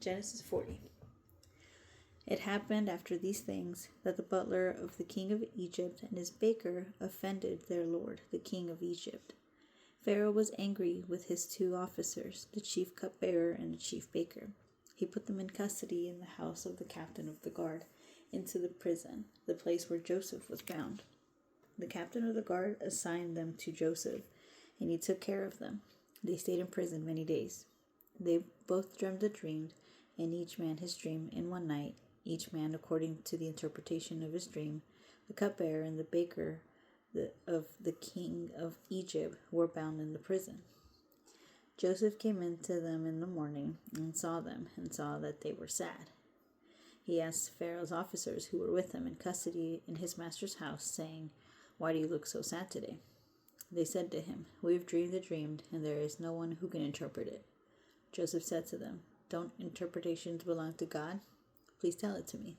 Genesis 40. It happened after these things that the butler of the king of Egypt and his baker offended their lord, the king of Egypt. Pharaoh was angry with his 2 officers, the chief cupbearer and the chief baker. He put them in custody in the house of the captain of the guard, into the prison, the place where Joseph was bound. The captain of the guard assigned them to Joseph, and he took care of them. They stayed in prison many days. They both dreamed a dream, and each man his dream in one night, each man according to the interpretation of his dream. The cupbearer and the baker of the king of Egypt were bound in the prison. Joseph came in to them in the morning and saw them, and saw that they were sad. He asked Pharaoh's officers who were with him in custody in his master's house, saying, "Why do you look so sad today?" They said to him, "We have dreamed a dream, and there is no one who can interpret it." Joseph said to them, "Don't interpretations belong to God? Please tell it to me."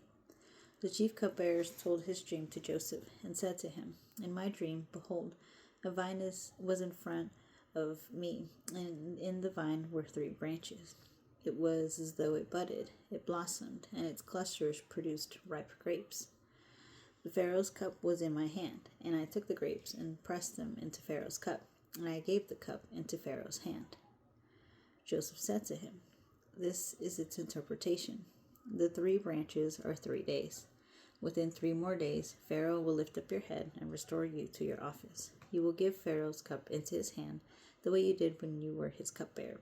The chief cupbearer told his dream to Joseph, and said to him, "In my dream, behold, a vine was in front of me, and in the vine were 3 branches. It was as though it budded, it blossomed, and its clusters produced ripe grapes. The Pharaoh's cup was in my hand, and I took the grapes and pressed them into Pharaoh's cup, and I gave the cup into Pharaoh's hand." Joseph said to him, "This is its interpretation. The 3 branches are 3 days. Within 3 more days, Pharaoh will lift up your head and restore you to your office. You will give Pharaoh's cup into his hand, the way you did when you were his cupbearer.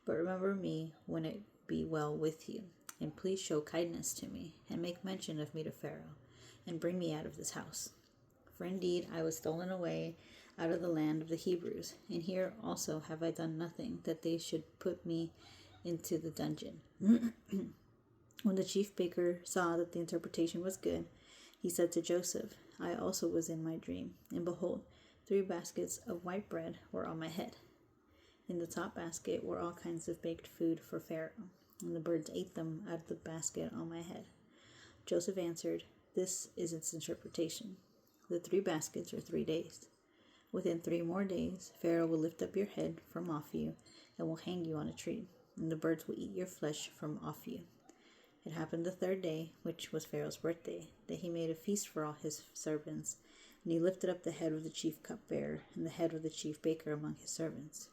But remember me when it be well with you, and please show kindness to me, and make mention of me to Pharaoh, and bring me out of this house. For indeed I was stolen away out of the land of the Hebrews, and here also have I done nothing that they should put me into the dungeon." When the chief baker saw that the interpretation was good, he said to Joseph, "I also was in my dream, and behold, 3 baskets of white bread were on my head. In the top basket were all kinds of baked food for Pharaoh, and the birds ate them out of the basket on my head." Joseph answered, "This is its interpretation. The 3 baskets are 3 days. Within 3 more days, Pharaoh will lift up your head from off you, and will hang you on a tree, and the birds will eat your flesh from off you." It happened the 3rd day, which was Pharaoh's birthday, that he made a feast for all his servants, and he lifted up the head of the chief cupbearer and the head of the chief baker among his servants.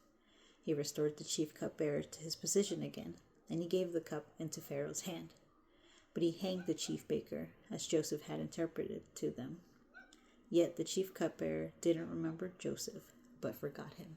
He restored the chief cupbearer to his position again, and he gave the cup into Pharaoh's hand. But he hanged the chief baker, as Joseph had interpreted to them. Yet the chief cupbearer didn't remember Joseph, but forgot him.